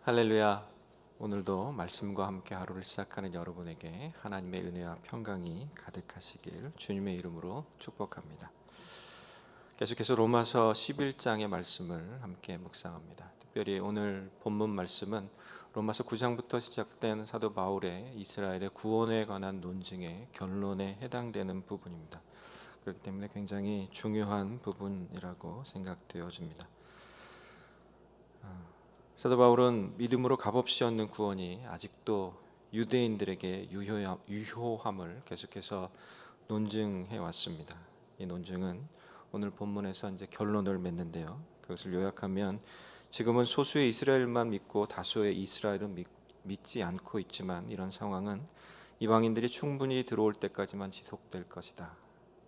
할렐루야. 오늘도 말씀과 함께 하루를 시작하는 여러분에게 하나님의 은혜와 평강이 가득하시길 주님의 이름으로 축복합니다. 계속해서 로마서 11장의 말씀을 함께 묵상합니다. 특별히 오늘 본문 말씀은 로마서 9장부터 시작된 사도 바울의 이스라엘의 구원에 관한 논증의 결론에 해당되는 부분입니다. 그렇기 때문에 굉장히 중요한 부분이라고 생각되어집니다. 사도 바울은 믿음으로 값없이 얻는 구원이 아직도 유대인들에게 유효함을 계속해서 논증해 왔습니다. 이 논증은 오늘 본문에서 이제 결론을 맺는데요. 그것을 요약하면 지금은 소수의 이스라엘만 믿고 다수의 이스라엘은 믿지 않고 있지만 이런 상황은 이방인들이 충분히 들어올 때까지만 지속될 것이다.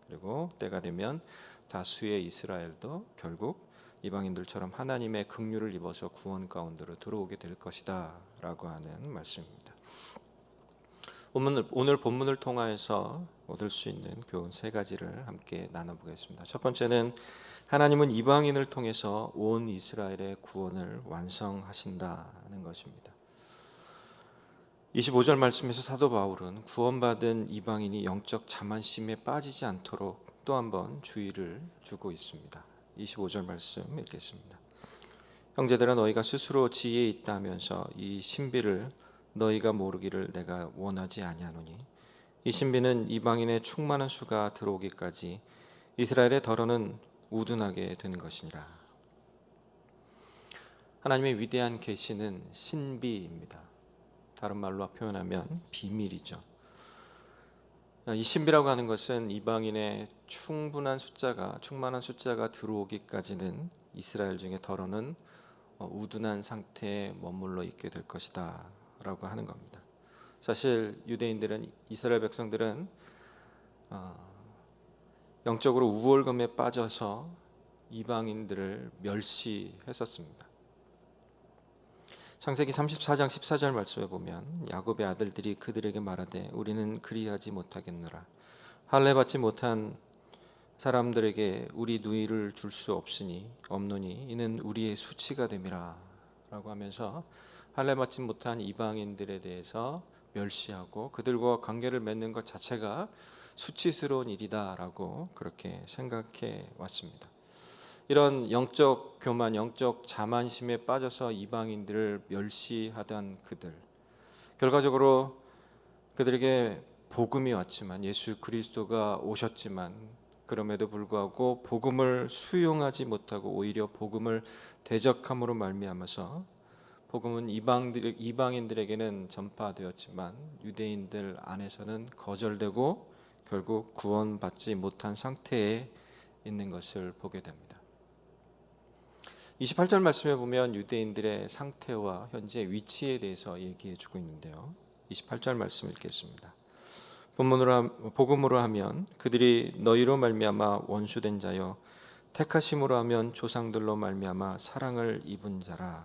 그리고 때가 되면 다수의 이스라엘도 결국 이방인들처럼 하나님의 긍휼을 입어서 구원 가운데로 들어오게 될 것이다 라고 하는 말씀입니다. 오늘 본문을 통하여서 얻을 수 있는 교훈 세 가지를 함께 나눠보겠습니다. 첫 번째는 하나님은 이방인을 통해서 온 이스라엘의 구원을 완성하신다는 것입니다. 25절 말씀에서 사도 바울은 구원받은 이방인이 영적 자만심에 빠지지 않도록 또 한 번 주의를 주고 있습니다. 25절 말씀 읽겠습니다. 형제들아 너희가 스스로 지혜에 있다 하면서 이 신비를 너희가 모르기를 내가 원하지 아니하노니 이 신비는 이방인의 충만한 수가 들어오기까지 이스라엘의 더러는 우둔하게 된 것이니라. 하나님의 위대한 계시는 신비입니다. 다른 말로 표현하면 비밀이죠. 이 신비라고 하는 것은 이방인의 충만한 숫자가 들어오기까지는 이스라엘 중에 더러는 우둔한 상태에 머물러 있게 될 것이다 라고 하는 겁니다. 사실 유대인들은, 이스라엘 백성들은 영적으로 우월감에 빠져서 이방인들을 멸시했었습니다. 창세기 34장 14절 말씀에 보면 야곱의 아들들이 그들에게 말하되 우리는 그리하지 못하겠노라. 할례 받지 못한 사람들에게 우리 누이를 줄 수 없노니 이는 우리의 수치가 됨이라 라고 하면서 할례 받지 못한 이방인들에 대해서 멸시하고 그들과 관계를 맺는 것 자체가 수치스러운 일이다 라고 그렇게 생각해 왔습니다. 이런 영적 교만, 영적 자만심에 빠져서 이방인들을 멸시하던 그들, 결과적으로 그들에게 복음이 왔지만, 예수 그리스도가 오셨지만 그럼에도 불구하고 복음을 수용하지 못하고 오히려 복음을 대적함으로 말미암아서 복음은 이방인들에게는 전파되었지만 유대인들 안에서는 거절되고 결국 구원받지 못한 상태에 있는 것을 보게 됩니다. 28절 말씀에 보면 유대인들의 상태와 현재 위치에 대해서 얘기해 주고 있는데요. 28절 말씀 읽겠습니다. 복음으로 하면 그들이 너희로 말미암아 원수된 자요 택하심으로 하면 조상들로 말미암아 사랑을 입은 자라.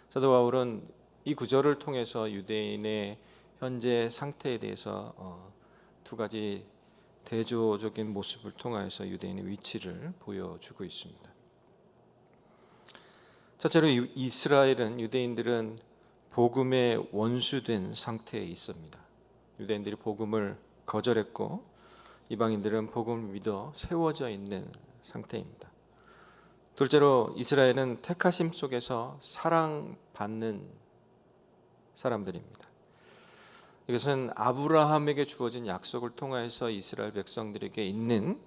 사도 바울은 이 구절을 통해서 유대인의 현재 상태에 대해서 두 가지 대조적인 모습을 통하여서 유대인의 위치를 보여주고 있습니다. 첫째로 유대인들은 복음의 원수된 상태에 있습니다. 유대인들이 복음을 거절했고 이방인들은 복음을 믿어 세워져 있는 상태입니다. 둘째로 이스라엘은 택하심 속에서 사랑받는 사람들입니다. 이것은 아브라함에게 주어진 약속을 통하여서 이스라엘 백성들에게 있는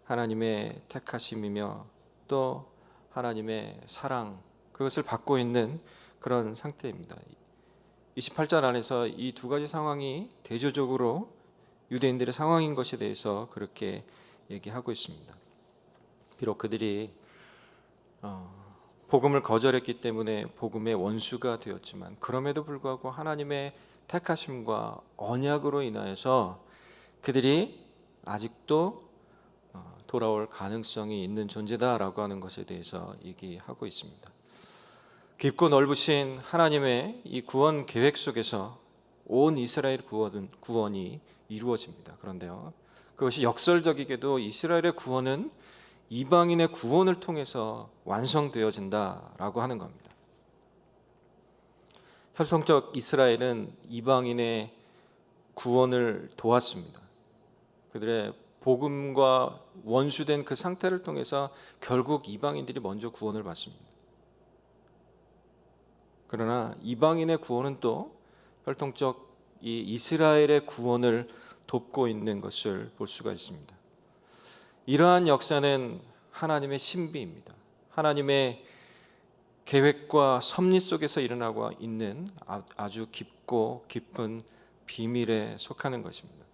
하나님의 택하심이며 또 하나님의 사랑, 그것을 받고 있는 그런 상태입니다. 28절 안에서 이 두 가지 상황이 대조적으로 유대인들의 상황인 것에 대해서 그렇게 얘기하고 있습니다. 비록 그들이 복음을 거절했기 때문에 복음의 원수가 되었지만 그럼에도 불구하고 하나님의 택하심과 언약으로 인하여서 그들이 아직도 돌아올 가능성이 있는 존재다라고 하는 것에 대해서 얘기하고 있습니다. 깊고 넓으신 하나님의 이 구원 계획 속에서 온 이스라엘 구원이 이루어집니다. 그런데요, 그것이 역설적이게도 이스라엘의 구원은 이방인의 구원을 통해서 완성되어진다라고 하는 겁니다. 혈통적 이스라엘은 이방인의 구원을 도왔습니다. 그들의 복음과 원수된 그 상태를 통해서 결국 이방인들이 먼저 구원을 받습니다. 그러나 이방인의 구원은 또 혈통적 이 이스라엘의 구원을 돕고 있는 것을 볼 수가 있습니다. 이러한 역사는 하나님의 신비입니다. 하나님의 계획과 섭리 속에서 일어나고 있는 아주 깊고 깊은 비밀에 속하는 것입니다.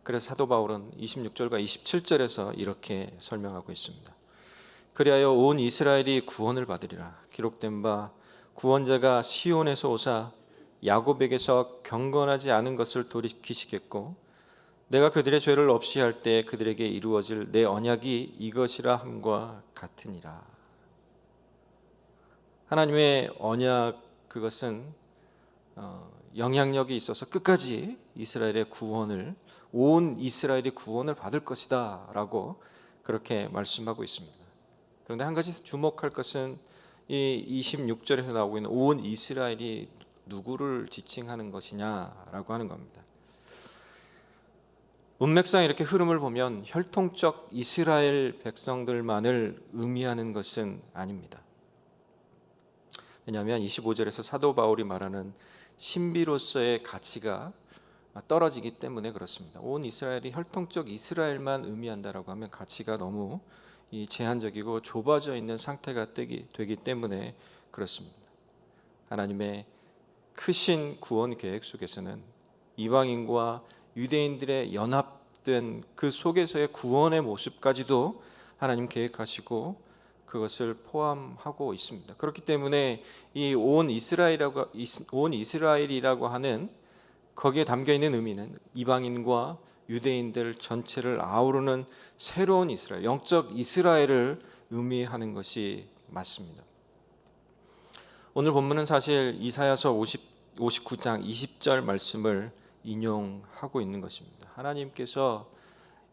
그래서 사도 바울은 26절과 27절에서 이렇게 설명하고 있습니다. 그리하여 온 이스라엘이 구원을 받으리라. 기록된 바 구원자가 시온에서 오사 야곱에게서 경건하지 않은 것을 돌이키시겠고 내가 그들의 죄를 없이 할 때 그들에게 이루어질 내 언약이 이것이라 함과 같으니라. 하나님의 언약, 그것은 영향력이 있어서 끝까지 이스라엘의 구원을, 온 이스라엘이 구원을 받을 것이다 라고 그렇게 말씀하고 있습니다. 그런데 한 가지 주목할 것은 이 26절에서 나오고 있는 온 이스라엘이 누구를 지칭하는 것이냐라고 하는 겁니다. 문맥상 이렇게 흐름을 보면 혈통적 이스라엘 백성들만을 의미하는 것은 아닙니다. 왜냐하면 25절에서 사도 바울이 말하는 신비로서의 가치가 떨어지기 때문에 그렇습니다. 온 이스라엘이 혈통적 이스라엘만 의미한다라고 하면 가치가 너무 제한적이고 좁아져 있는 상태가 되기 때문에 그렇습니다. 하나님의 크신 구원 계획 속에서는 이방인과 유대인들의 연합된 그 속에서의 구원의 모습까지도 하나님 계획하시고 그것을 포함하고 있습니다. 그렇기 때문에 이 온 이스라엘이라고 하는 거기에 담겨 있는 의미는 이방인과 유대인들 전체를 아우르는 새로운 이스라엘, 영적 이스라엘을 의미하는 것이 맞습니다. 오늘 본문은 사실 이사야서 59장 20절 말씀을 인용하고 있는 것입니다. 하나님께서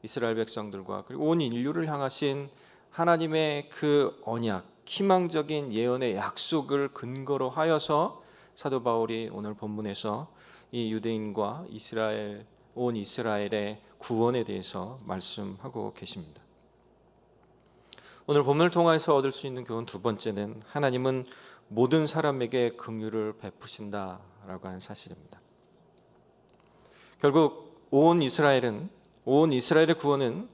이스라엘 백성들과 그리고 온 인류를 향하신 하나님의 그 언약, 희망적인 예언의 약속을 근거로 하여서 사도 바울이 오늘 본문에서 이 유대인과 이스라엘, 온 이스라엘의 구원에 대해서 말씀하고 계십니다. 오늘 본문을 통해서 얻을 수 있는 교훈 두 번째는 하나님은 모든 사람에게 긍휼을 베푸신다라고 하는 사실입니다. 결국 온 이스라엘의 구원은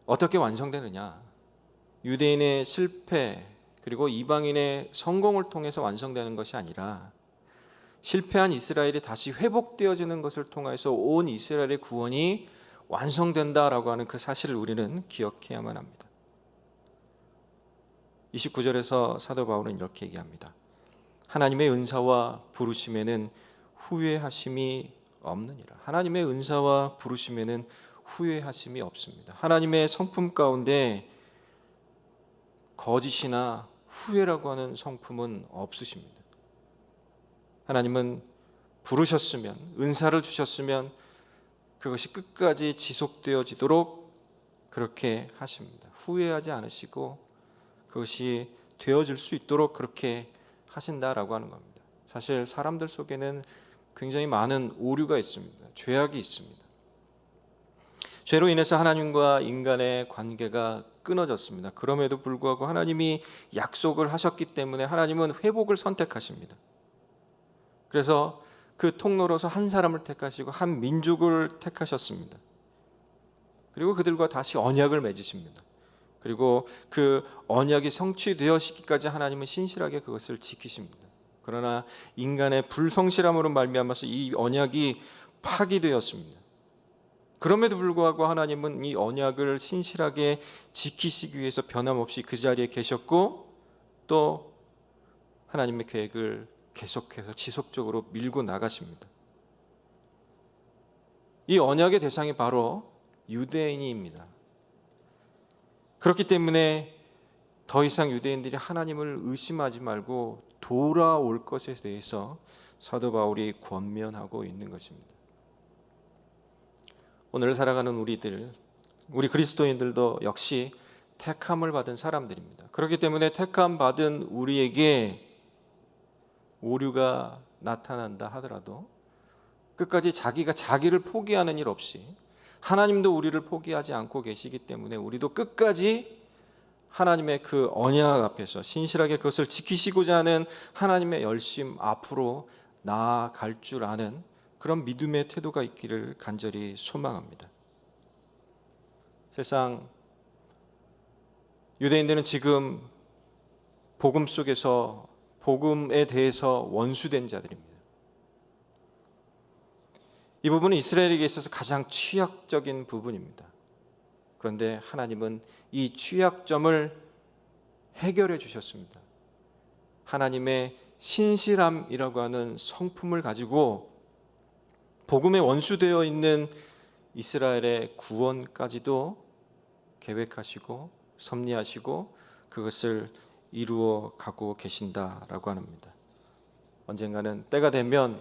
어떻게 완성되느냐? 유대인의 실패 그리고 이방인의 성공을 통해서 완성되는 것이 아니라 실패한 이스라엘이 다시 회복되어지는 것을 통해서 온 이스라엘의 구원이 완성된다라고 하는 그 사실을 우리는 기억해야만 합니다. 29절에서 사도 바울은 이렇게 얘기합니다. 하나님의 은사와 부르심에는 후회하심이 없느니라. 하나님의 은사와 부르심에는 후회하심이 없습니다. 하나님의 성품 가운데 거짓이나 후회라고 하는 성품은 없으십니다. 하나님은 부르셨으면, 은사를 주셨으면 그것이 끝까지 지속되어지도록 그렇게 하십니다. 후회하지 않으시고 그것이 되어질 수 있도록 그렇게 하신다라고 하는 겁니다. 사실 사람들 속에는 굉장히 많은 오류가 있습니다. 죄악이 있습니다. 죄로 인해서 하나님과 인간의 관계가 끊어졌습니다. 그럼에도 불구하고 하나님이 약속을 하셨기 때문에 하나님은 회복을 선택하십니다. 그래서 그 통로로서 한 사람을 택하시고 한 민족을 택하셨습니다. 그리고 그들과 다시 언약을 맺으십니다. 그리고 그 언약이 성취되어지기까지 하나님은 신실하게 그것을 지키십니다. 그러나 인간의 불성실함으로 말미암아서 이 언약이 파기되었습니다. 그럼에도 불구하고 하나님은 이 언약을 신실하게 지키시기 위해서 변함없이 그 자리에 계셨고 또 하나님의 계획을 계속해서 지속적으로 밀고 나가십니다. 이 언약의 대상이 바로 유대인입니다. 그렇기 때문에 더 이상 유대인들이 하나님을 의심하지 말고 돌아올 것에 대해서 사도 바울이 권면하고 있는 것입니다. 오늘 살아가는 우리 그리스도인들도 역시 택함을 받은 사람들입니다. 그렇기 때문에 택함 받은 우리에게 오류가 나타난다 하더라도 끝까지 자기가 자기를 포기하는 일 없이 하나님도 우리를 포기하지 않고 계시기 때문에 우리도 끝까지 하나님의 그 언약 앞에서 신실하게 그것을 지키시고자 하는 하나님의 열심 앞으로 나아갈 줄 아는 그런 믿음의 태도가 있기를 간절히 소망합니다. 세상 유대인들은 지금 복음 속에서 복음에 대해서 원수된 자들입니다. 이 부분은 이스라엘에게 있어서 가장 취약적인 부분입니다. 그런데 하나님은 이 취약점을 해결해 주셨습니다. 하나님의 신실함이라고 하는 성품을 가지고 복음에 원수되어 있는 이스라엘의 구원까지도 계획하시고 섭리하시고 그것을 이루어 가고 계신다라고 합니다. 언젠가는 때가 되면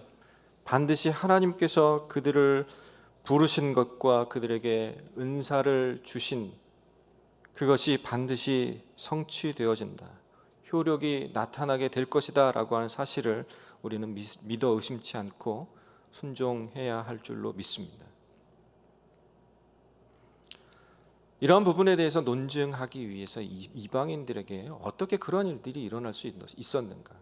반드시 하나님께서 그들을 부르신 것과 그들에게 은사를 주신 그것이 반드시 성취되어진다. 효력이 나타나게 될 것이다 라고 하는 사실을 우리는 믿어 의심치 않고 순종해야 할 줄로 믿습니다. 이러한 부분에 대해서 논증하기 위해서 이방인들에게 어떻게 그런 일들이 일어날 수 있었는가?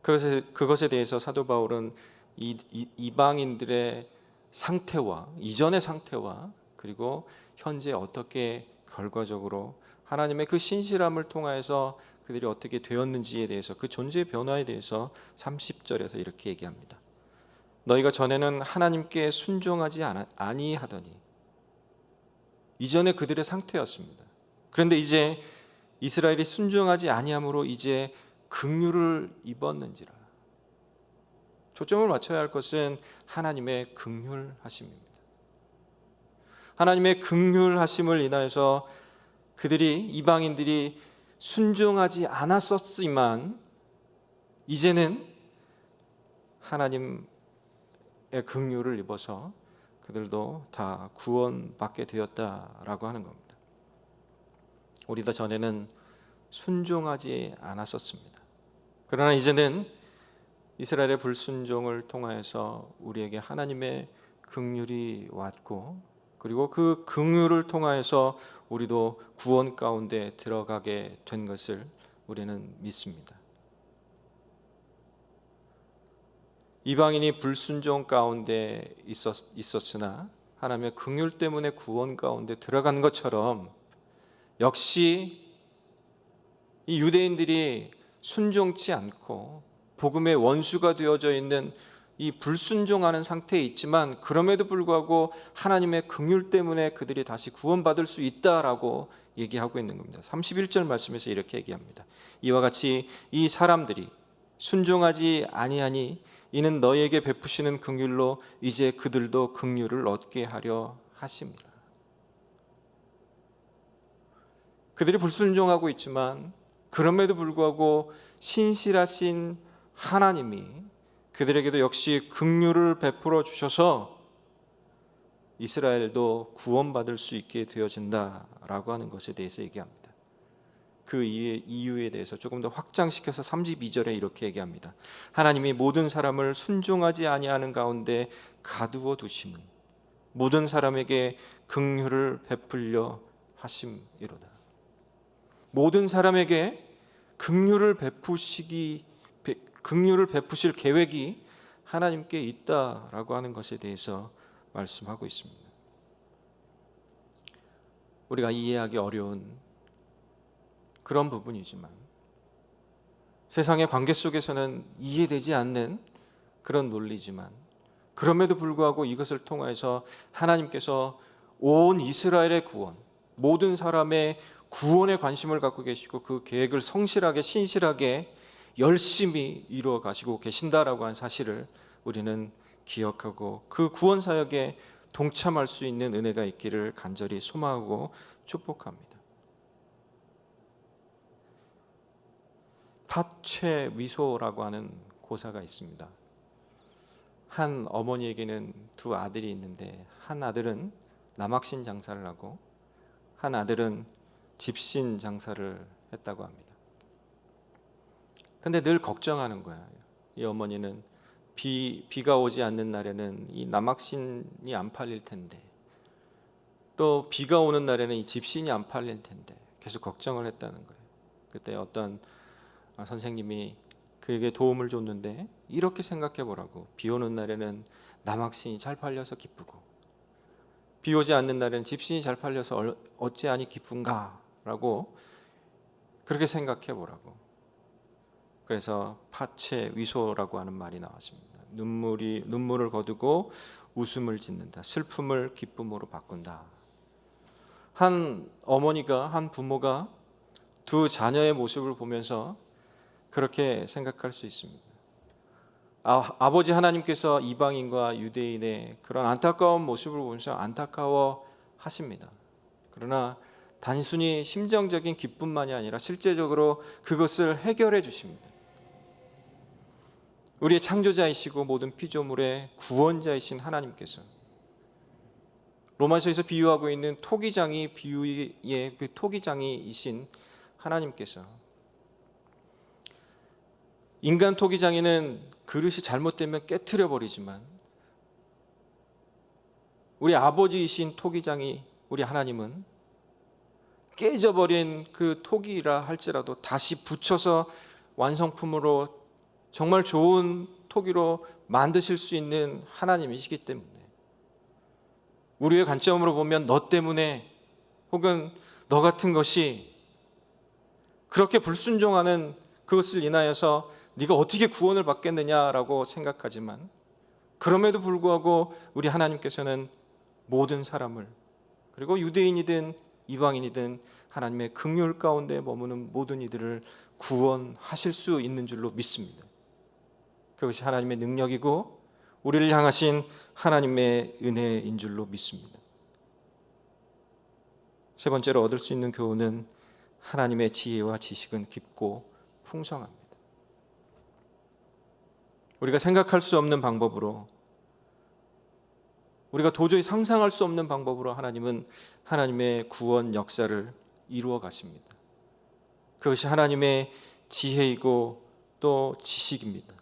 그것에 대해서 사도 바울은 이방인들의 상태와 이전의 상태와 그리고 현재 어떻게 결과적으로 하나님의 그 신실함을 통하여서 그들이 어떻게 되었는지에 대해서 그 존재의 변화에 대해서 30절에서 이렇게 얘기합니다. 너희가 전에는 하나님께 순종하지 아니하더니 이전에 그들의 상태였습니다. 그런데 이제 이스라엘이 순종하지 아니함으로 이제 긍휼을 입었는지라. 초점을 맞춰야 할 것은 하나님의 긍휼하심입니다. 하나님의 긍휼하심을 인하여서 이방인들이 순종하지 않았었지만 이제는 하나님의 긍휼을 입어서 그들도 다 구원받게 되었다라고 하는 겁니다. 우리도 전에는 순종하지 않았었습니다. 그러나 이제는 이스라엘의 불순종을 통하여서 우리에게 하나님의 긍휼이 왔고 그리고 그 긍휼을 통하여서 우리도 구원 가운데 들어가게 된 것을 우리는 믿습니다. 이방인이 불순종 가운데 있었으나 하나님의 긍휼 때문에 구원 가운데 들어간 것처럼 역시 이 유대인들이 순종치 않고 복음의 원수가 되어져 있는 이 불순종하는 상태에 있지만 그럼에도 불구하고 하나님의 긍휼 때문에 그들이 다시 구원받을 수 있다라고 얘기하고 있는 겁니다. 31절 말씀에서 이렇게 얘기합니다. 이와 같이 이 사람들이 순종하지 아니하니 이는 너희에게 베푸시는 긍휼로 이제 그들도 긍휼을 얻게 하려 하심이라. 그들이 불순종하고 있지만 그럼에도 불구하고 신실하신 하나님이 그들에게도 역시 긍휼을 베풀어 주셔서 이스라엘도 구원받을 수 있게 되어진다라고 하는 것에 대해서 얘기합니다. 그 이유에 대해서 조금 더 확장시켜서 32절에 이렇게 얘기합니다. 하나님이 모든 사람을 순종하지 아니하는 가운데 가두어 두심은 모든 사람에게 긍휼을 베풀려 하심이로다. 모든 사람에게 긍휼을 베푸실 계획이 하나님께 있다라고 하는 것에 대해서 말씀하고 있습니다. 우리가 이해하기 어려운 그런 부분이지만 세상의 관계 속에서는 이해되지 않는 그런 논리지만 그럼에도 불구하고 이것을 통해서 하나님께서 온 이스라엘의 구원, 모든 사람의 구원에 관심을 갖고 계시고 그 계획을 성실하게 신실하게 열심히 이루어 가시고 계신다라고 하는 사실을 우리는 기억하고 그 구원 사역에 동참할 수 있는 은혜가 있기를 간절히 소망하고 축복합니다. 파최위소라고 하는 고사가 있습니다. 한 어머니에게는 두 아들이 있는데 한 아들은 남학신 장사를 하고 한 아들은 집신 장사를 했다고 합니다. 근데 늘 걱정하는 거야. 이 어머니는 비가 오지 않는 날에는 이 남학신이 안 팔릴 텐데, 또 비가 오는 날에는 이 집신이 안 팔릴 텐데 계속 걱정을 했다는 거예요. 그때 어떤 선생님이 그에게 도움을 줬는데 이렇게 생각해 보라고. 비 오는 날에는 남학신이 잘 팔려서 기쁘고, 비 오지 않는 날에는 집신이 잘 팔려서 어찌하니 기쁜가 라고 그렇게 생각해 보라고. 그래서 파체 위소라고 하는 말이 나왔습니다. 눈물을 거두고 웃음을 짓는다. 슬픔을 기쁨으로 바꾼다. 한 어머니가, 한 부모가 두 자녀의 모습을 보면서 그렇게 생각할 수 있습니다. 아버지 하나님께서 이방인과 유대인의 그런 안타까운 모습을 보면서 안타까워 하십니다. 그러나 단순히 심정적인 기쁨만이 아니라 실제적으로 그것을 해결해 주십니다. 우리의 창조자이시고 모든 피조물의 구원자이신 하나님께서 로마서에서 비유하고 있는 토기장이 비유의 그 토기장이이신 하나님께서, 인간 토기장이는 그릇이 잘못되면 깨트려 버리지만 우리 아버지이신 토기장이 우리 하나님은 깨져버린 그 토기라 할지라도 다시 붙여서 완성품으로 정말 좋은 토기로 만드실 수 있는 하나님이시기 때문에, 우리의 관점으로 보면 너 때문에 혹은 너 같은 것이 그렇게 불순종하는 그것을 인하여서 네가 어떻게 구원을 받겠느냐라고 생각하지만, 그럼에도 불구하고 우리 하나님께서는 모든 사람을, 그리고 유대인이든 이방인이든 하나님의 긍휼 가운데 머무는 모든 이들을 구원하실 수 있는 줄로 믿습니다. 그것이 하나님의 능력이고 우리를 향하신 하나님의 은혜인 줄로 믿습니다. 세 번째로 얻을 수 있는 교훈은 하나님의 지혜와 지식은 깊고 풍성합니다. 우리가 생각할 수 없는 방법으로, 우리가 도저히 상상할 수 없는 방법으로 하나님은 하나님의 구원 역사를 이루어 가십니다. 그것이 하나님의 지혜이고 또 지식입니다.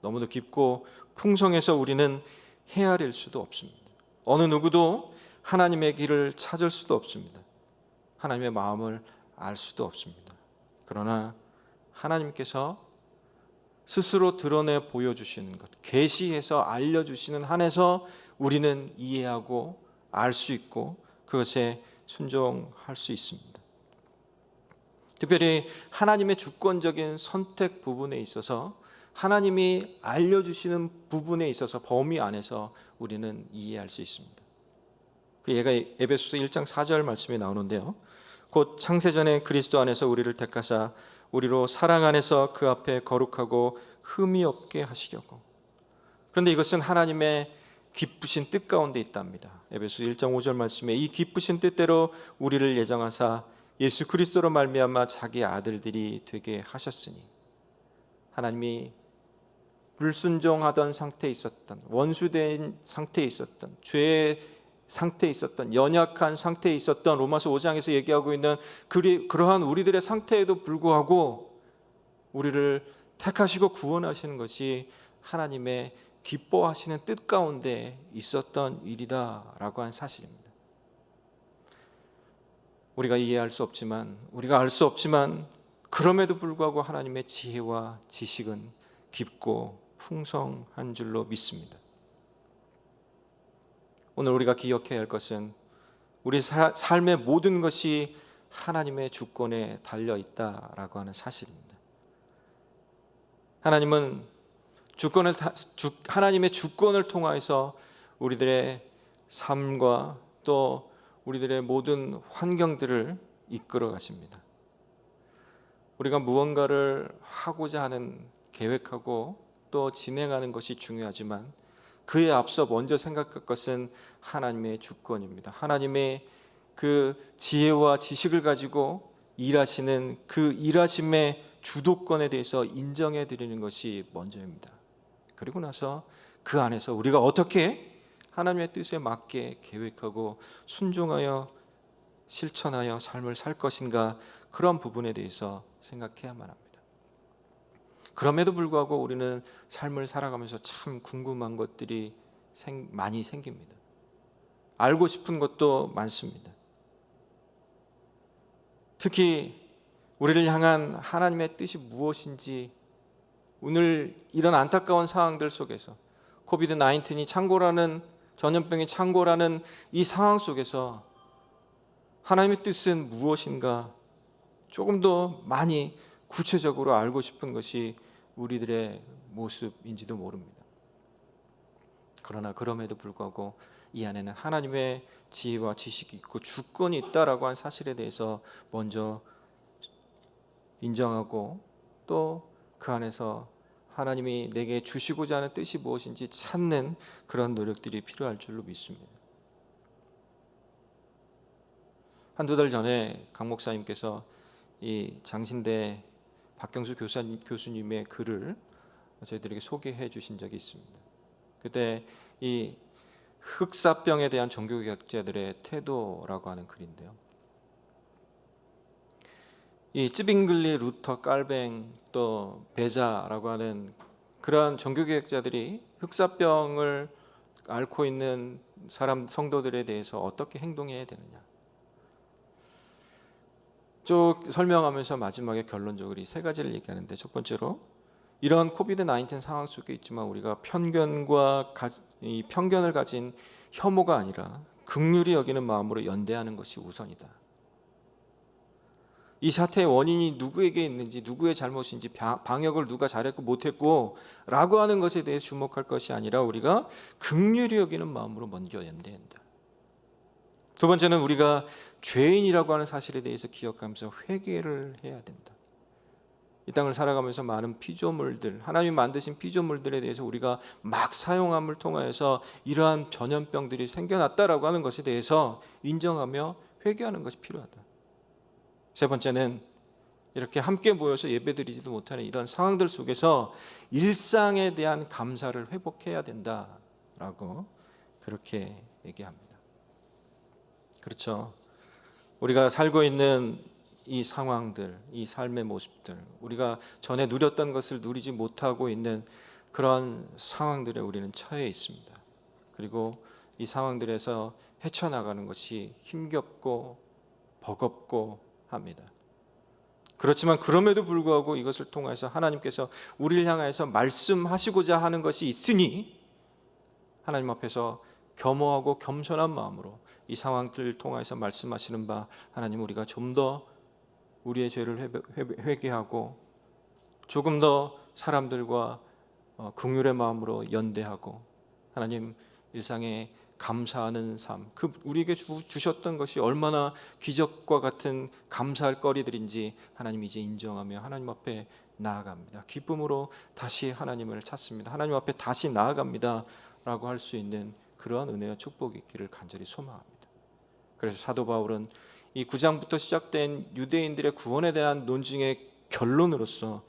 너무도 깊고 풍성해서 우리는 헤아릴 수도 없습니다. 어느 누구도 하나님의 길을 찾을 수도 없습니다. 하나님의 마음을 알 수도 없습니다. 그러나 하나님께서 스스로 드러내 보여주시는 것, 계시해서 알려주시는 한에서 우리는 이해하고 알 수 있고 그것에 순종할 수 있습니다. 특별히 하나님의 주권적인 선택 부분에 있어서, 하나님이 알려주시는 부분에 있어서 범위 안에서 우리는 이해할 수 있습니다. 그 예가 에베소서 1장 4절 말씀이 나오는데요, 곧 창세전에 그리스도 안에서 우리를 택하사 우리로 사랑 안에서 그 앞에 거룩하고 흠이 없게 하시려고. 그런데 이것은 하나님의 기쁘신 뜻 가운데 있답니다. 에베소서 1장 5절 말씀에 이 기쁘신 뜻대로 우리를 예정하사 예수 그리스도로 말미암아 자기 아들들이 되게 하셨으니, 하나님이 불순종하던 상태에 있었던, 원수된 상태에 있었던, 죄의 상태에 있었던, 연약한 상태에 있었던 로마서 5장에서 얘기하고 있는 그러한 우리들의 상태에도 불구하고 우리를 택하시고 구원하시는 것이 하나님의 기뻐하시는 뜻 가운데 있었던 일이다라고 한 사실입니다. 우리가 이해할 수 없지만, 우리가 알 수 없지만, 그럼에도 불구하고 하나님의 지혜와 지식은 깊고 풍성한 줄로 믿습니다. 오늘 우리가 기억해야 할 것은 우리 삶의 모든 것이 하나님의 주권에 달려 있다라고 하는 사실입니다. 하나님은 하나님의 주권을 통하여서 우리들의 삶과 또 우리들의 모든 환경들을 이끌어 가십니다. 우리가 무언가를 하고자 하는, 계획하고 또 진행하는 것이 중요하지만 그에 앞서 먼저 생각할 것은 하나님의 주권입니다. 하나님의 그 지혜와 지식을 가지고 일하시는 그 일하심의 주도권에 대해서 인정해 드리는 것이 먼저입니다. 그리고 나서 그 안에서 우리가 어떻게 하나님의 뜻에 맞게 계획하고 순종하여 실천하여 삶을 살 것인가, 그런 부분에 대해서 생각해야만 합니다. 그럼에도 불구하고 우리는 삶을 살아가면서 참 궁금한 것들이 많이 생깁니다. 알고 싶은 것도 많습니다. 특히 우리를 향한 하나님의 뜻이 무엇인지 오늘 이런 안타까운 상황들 속에서 코비드 19이 창고라는 전염병이 창고라는 이 상황 속에서 하나님의 뜻은 무엇인가 조금 더 많이 구체적으로 알고 싶은 것이 우리들의 모습인지도 모릅니다. 그러나 그럼에도 불구하고 이 안에는 하나님의 지혜와 지식이 있고 주권이 있다라고 한 사실에 대해서 먼저 인정하고 또 그 안에서 하나님이 내게 주시고자 하는 뜻이 무엇인지 찾는 그런 노력들이 필요할 줄로 믿습니다. 한두 달 전에 강 목사님께서 이 장신대 박경수 교수님의 글을 저희들에게 소개해 주신 적이 있습니다. 그때 이 흑사병에 대한 종교개혁자들의 태도라고 하는 글인데요. 이 찌빙글리, 루터, 깔뱅 또 베자라고 하는 그러한 종교개혁자들이 흑사병을 앓고 있는 성도들에 대해서 어떻게 행동해야 되느냐 쭉 설명하면서 마지막에 결론적으로 이 세 가지를 얘기하는데, 첫 번째로 이런 코비드 19 상황 속에 있지만 우리가 이 편견을 가진 혐오가 아니라 긍휼히 여기는 마음으로 연대하는 것이 우선이다. 이 사태의 원인이 누구에게 있는지, 누구의 잘못인지, 방역을 누가 잘했고 못했고 라고 하는 것에 대해 주목할 것이 아니라 우리가 긍휼히 여기는 마음으로 먼저 연대한다. 두 번째는 우리가 죄인이라고 하는 사실에 대해서 기억하면서 회개를 해야 된다. 이 땅을 살아가면서 많은 피조물들, 하나님이 만드신 피조물들에 대해서 우리가 막 사용함을 통하여서 이러한 전염병들이 생겨났다라고 하는 것에 대해서 인정하며 회개하는 것이 필요하다. 세 번째는 이렇게 함께 모여서 예배드리지도 못하는 이런 상황들 속에서 일상에 대한 감사를 회복해야 된다라고 그렇게 얘기합니다. 그렇죠. 우리가 살고 있는 이 상황들, 이 삶의 모습들, 우리가 전에 누렸던 것을 누리지 못하고 있는 그런 상황들에 우리는 처해 있습니다. 그리고 이 상황들에서 헤쳐나가는 것이 힘겹고 버겁고 합니다. 그렇지만 그럼에도 불구하고 이것을 통해서 하나님께서 우리를 향해서 말씀하시고자 하는 것이 있으니 하나님 앞에서 겸허하고 겸손한 마음으로 이 상황들을 통해서 말씀하시는 바 하나님, 우리가 좀 더 우리의 죄를 회개하고 조금 더 사람들과 긍휼의 마음으로 연대하고 하나님 일상에 감사하는 삶, 우리에게 주셨던 것이 얼마나 기적과 같은 감사할 거리들인지 하나님 이제 인정하며 하나님 앞에 나아갑니다. 기쁨으로 다시 하나님을 찾습니다. 하나님 앞에 다시 나아갑니다 라고 할 수 있는 그러한 은혜와 축복이 있기를 간절히 소망합니다. 그래서 사도 바울은 이 9장부터 시작된 유대인들의 구원에 대한 논증의 결론으로서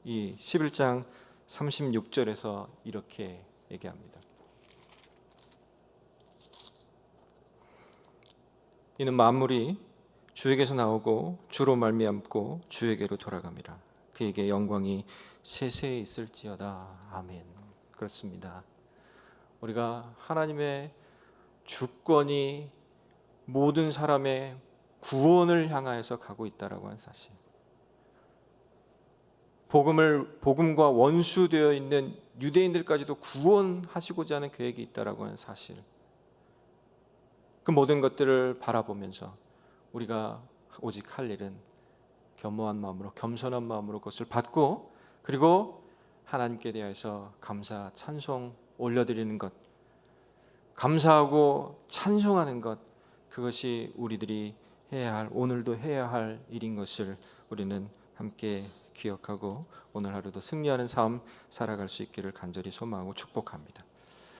이 11장 36절에서 이렇게 얘기합니다. 이는 만물이 주에게서 나오고 주로 말미암고 주에게로 돌아갑니다. 그에게 영광이 세세히 있을지어다. 아멘. 그렇습니다. 우리가 하나님의 주권이 모든 사람의 구원을 향하여서 가고 있다라고 하는 사실, 복음과 원수되어 있는 유대인들까지도 구원하시고자 하는 계획이 있다라고 하는 사실, 그 모든 것들을 바라보면서 우리가 오직 할 일은 겸허한 마음으로, 겸손한 마음으로 그것을 받고 그리고 하나님께 대해서 감사, 찬송 올려드리는 것, 감사하고 찬송하는 것, 그것이 우리들이 해야 할, 오늘도 해야 할 일인 것을 우리는 함께 기억하고 오늘 하루도 승리하는 삶 살아갈 수 있기를 간절히 소망하고 축복합니다.